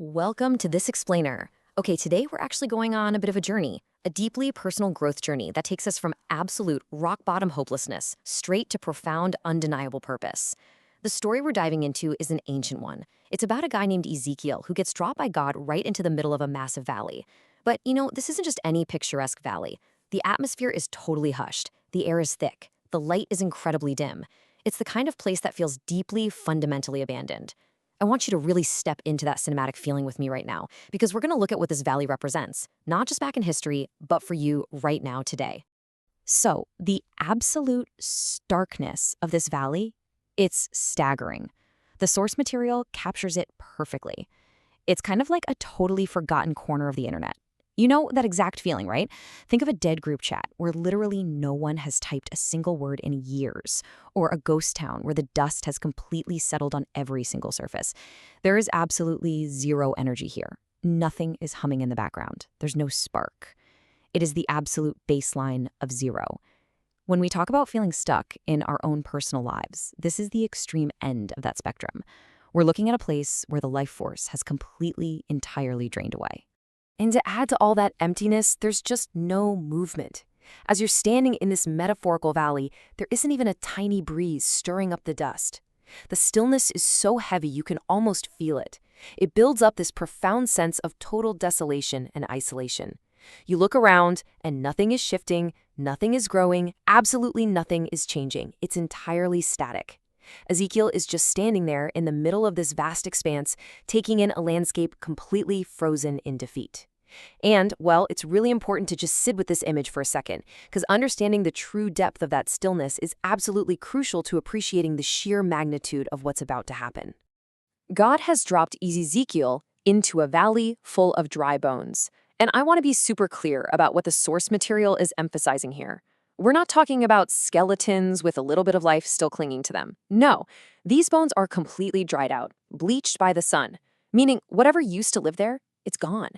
Welcome to This Explainer. Okay, today we're actually going on a bit of a journey, a deeply personal growth journey that takes us from absolute rock-bottom hopelessness straight to profound, undeniable purpose. The story we're diving into is an ancient one. It's about a guy named Ezekiel who gets dropped by God right into the middle of a massive valley. But, this isn't just any picturesque valley. The atmosphere is totally hushed. The air is thick. The light is incredibly dim. It's the kind of place that feels deeply, fundamentally abandoned. I want you to really step into that cinematic feeling with me right now, because we're going to look at what this valley represents, not just back in history, but for you right now today. So, the absolute starkness of this valley, it's staggering. The source material captures it perfectly. It's kind of like a totally forgotten corner of the internet. You know that exact feeling, right? Think of a dead group chat where literally no one has typed a single word in years, or a ghost town where the dust has completely settled on every single surface. There is absolutely zero energy here. Nothing is humming in the background. There's no spark. It is the absolute baseline of zero. When we talk about feeling stuck in our own personal lives, this is the extreme end of that spectrum. We're looking at a place where the life force has completely, entirely drained away. And to add to all that emptiness, there's just no movement. As you're standing in this metaphorical valley, there isn't even a tiny breeze stirring up the dust. The stillness is so heavy you can almost feel it. It builds up this profound sense of total desolation and isolation. You look around and nothing is shifting, nothing is growing, absolutely nothing is changing. It's entirely static. Ezekiel is just standing there in the middle of this vast expanse, taking in a landscape completely frozen in defeat. And, well, it's really important to just sit with this image for a second, because understanding the true depth of that stillness is absolutely crucial to appreciating the sheer magnitude of what's about to happen. God has dropped Ezekiel into a valley full of dry bones. And I want to be super clear about what the source material is emphasizing here. We're not talking about skeletons with a little bit of life still clinging to them. No, these bones are completely dried out, bleached by the sun, meaning whatever used to live there, it's gone.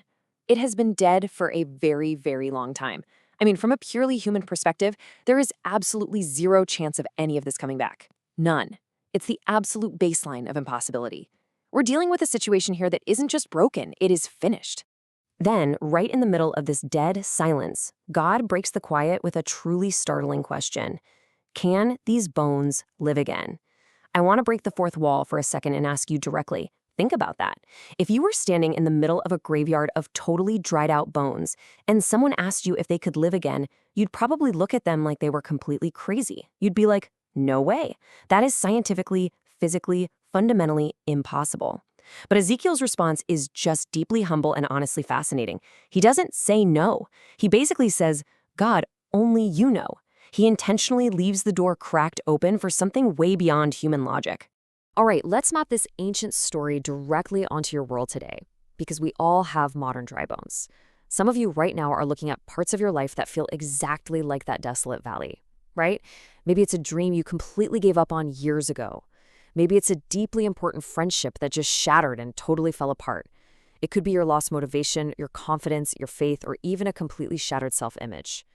It has been dead for a very, very long time. I mean, from a purely human perspective, there is absolutely zero chance of any of this coming back. None. It's the absolute baseline of impossibility. We're dealing with a situation here that isn't just broken, it is finished. Then, right in the middle of this dead silence, God breaks the quiet with a truly startling question. Can these bones live again? I want to break the fourth wall for a second and ask you directly. Think about that. If you were standing in the middle of a graveyard of totally dried out bones, and someone asked you if they could live again, you'd probably look at them like they were completely crazy. You'd be like, no way. That is scientifically, physically, fundamentally impossible. But Ezekiel's response is just deeply humble and honestly fascinating. He doesn't say no. He basically says, God, only you know. He intentionally leaves the door cracked open for something way beyond human logic. All right, let's map this ancient story directly onto your world today, because we all have modern dry bones. Some of you right now are looking at parts of your life that feel exactly like that desolate valley, right? Maybe it's a dream you completely gave up on years ago. Maybe it's a deeply important friendship that just shattered and totally fell apart. It could be your lost motivation, your confidence, your faith, or even a completely shattered self-image.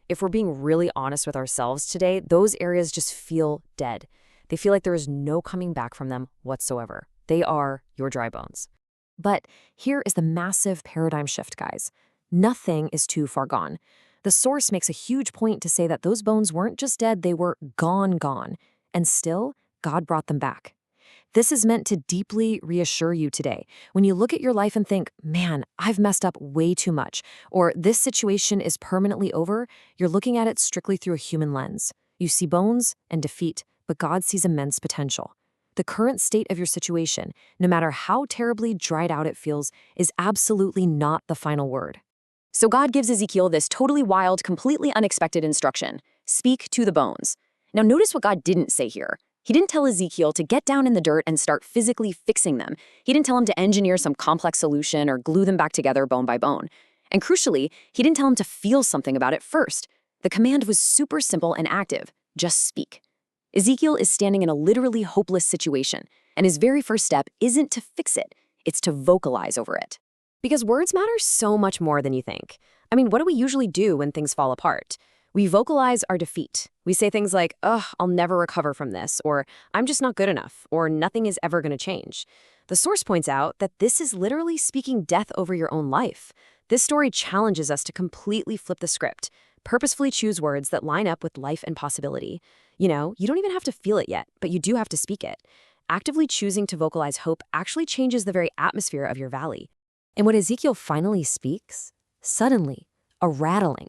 If we're being really honest with ourselves today, those areas just feel dead. They feel like there is no coming back from them whatsoever. They are your dry bones. But here is the massive paradigm shift, guys. Nothing is too far gone. The source makes a huge point to say that those bones weren't just dead, they were gone. And still, God brought them back. This is meant to deeply reassure you today. When you look at your life and think, man, I've messed up way too much, or this situation is permanently over, you're looking at it strictly through a human lens. You see bones and defeat, but God sees immense potential. The current state of your situation, no matter how terribly dried out it feels, is absolutely not the final word. So God gives Ezekiel this totally wild, completely unexpected instruction. Speak to the bones. Now notice what God didn't say here. He didn't tell Ezekiel to get down in the dirt and start physically fixing them. He didn't tell him to engineer some complex solution or glue them back together bone by bone. And crucially, he didn't tell him to feel something about it first. The command was super simple and active. Just speak. Ezekiel is standing in a literally hopeless situation, and his very first step isn't to fix it, it's to vocalize over it. Because words matter so much more than you think. I mean, what do we usually do when things fall apart? We vocalize our defeat. We say things like, ugh, I'll never recover from this, or I'm just not good enough, or nothing is ever going to change. The source points out that this is literally speaking death over your own life. This story challenges us to completely flip the script, purposefully choose words that line up with life and possibility. You don't even have to feel it yet, but you do have to speak it. Actively choosing to vocalize hope actually changes the very atmosphere of your valley. And when Ezekiel finally speaks, suddenly, a rattling.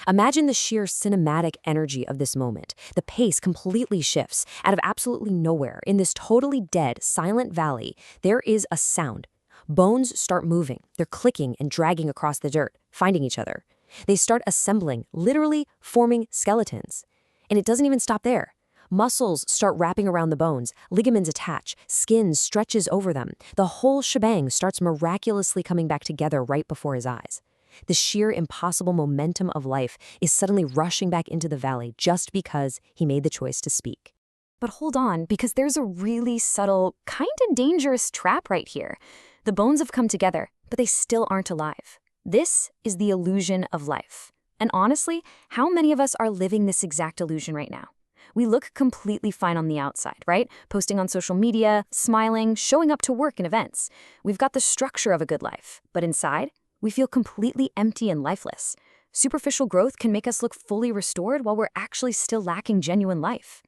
Imagine the sheer cinematic energy of this moment. The pace completely shifts. Out of absolutely nowhere, in this totally dead, silent valley, there is a sound. Bones start moving. They're clicking and dragging across the dirt, finding each other. They start assembling, literally forming skeletons. And it doesn't even stop there. Muscles start wrapping around the bones, ligaments attach, skin stretches over them. The whole shebang starts miraculously coming back together right before his eyes. The sheer impossible momentum of life is suddenly rushing back into the valley just because he made the choice to speak. But hold on, because there's a really subtle, kind of dangerous trap right here. The bones have come together, but they still aren't alive. This is the illusion of life. And honestly, how many of us are living this exact illusion right now? We look completely fine on the outside, right? Posting on social media, smiling, showing up to work and events. We've got the structure of a good life, but inside, we feel completely empty and lifeless. Superficial growth can make us look fully restored while we're actually still lacking genuine life.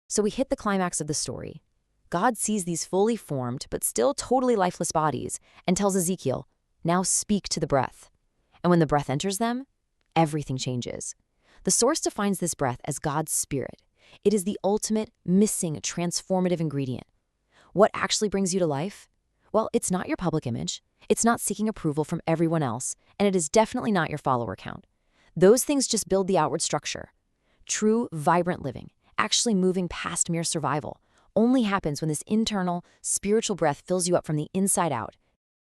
So we hit the climax of the story. God sees these fully formed but still totally lifeless bodies and tells Ezekiel, now speak to the breath. And when the breath enters them, everything changes. The source defines this breath as God's spirit. It is the ultimate, missing, transformative ingredient. What actually brings you to life? Well, it's not your public image. It's not seeking approval from everyone else, and it is definitely not your follower count. Those things just build the outward structure. True, vibrant living, actually moving past mere survival, only happens when this internal, spiritual breath fills you up from the inside out.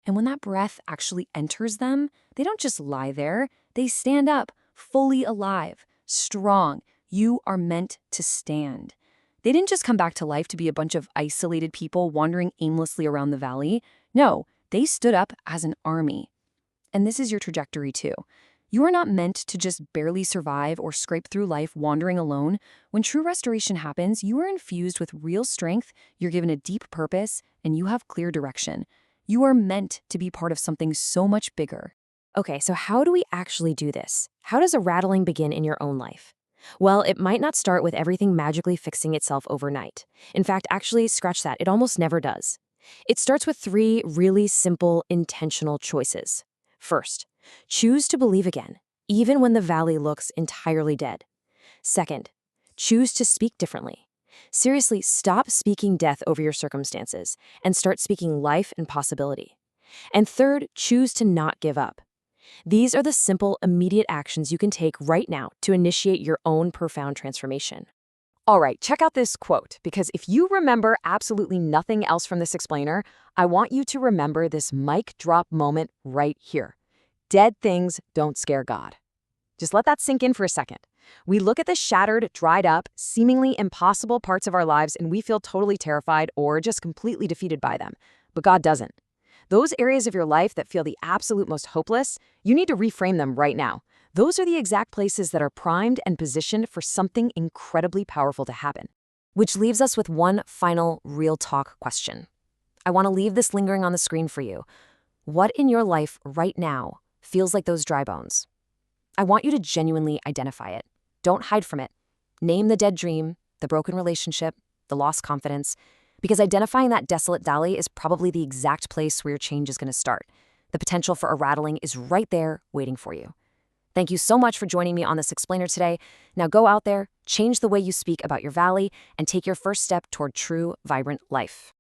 And when that breath actually enters them, they don't just lie there. They stand up, fully alive, strong. You are meant to stand. They didn't just come back to life to be a bunch of isolated people wandering aimlessly around the valley. No, they stood up as an army. And this is your trajectory too. You are not meant to just barely survive or scrape through life wandering alone. When true restoration happens, you are infused with real strength, you're given a deep purpose, and you have clear direction. You are meant to be part of something so much bigger. Okay, so how do we actually do this? How does a rattling begin in your own life? Well, it might not start with everything magically fixing itself overnight. In fact, actually, scratch that, it almost never does. It starts with 3 really simple, intentional choices. First, choose to believe again, even when the valley looks entirely dead. Second, choose to speak differently. Seriously, stop speaking death over your circumstances and start speaking life and possibility. And third, choose to not give up. These are the simple, immediate actions you can take right now to initiate your own profound transformation. All right, check out this quote, because if you remember absolutely nothing else from this explainer, I want you to remember this mic drop moment right here. Dead things don't scare God. Just let that sink in for a second. We look at the shattered, dried up, seemingly impossible parts of our lives and we feel totally terrified or just completely defeated by them. But God doesn't. Those areas of your life that feel the absolute most hopeless, you need to reframe them right now. Those are the exact places that are primed and positioned for something incredibly powerful to happen. Which leaves us with one final real talk question. I want to leave this lingering on the screen for you. What in your life right now feels like those dry bones? I want you to genuinely identify it. Don't hide from it. Name the dead dream, the broken relationship, the lost confidence, because identifying that desolate valley is probably the exact place where your change is going to start. The potential for a rattling is right there waiting for you. Thank you so much for joining me on this explainer today. Now go out there, change the way you speak about your valley, and take your first step toward true, vibrant life.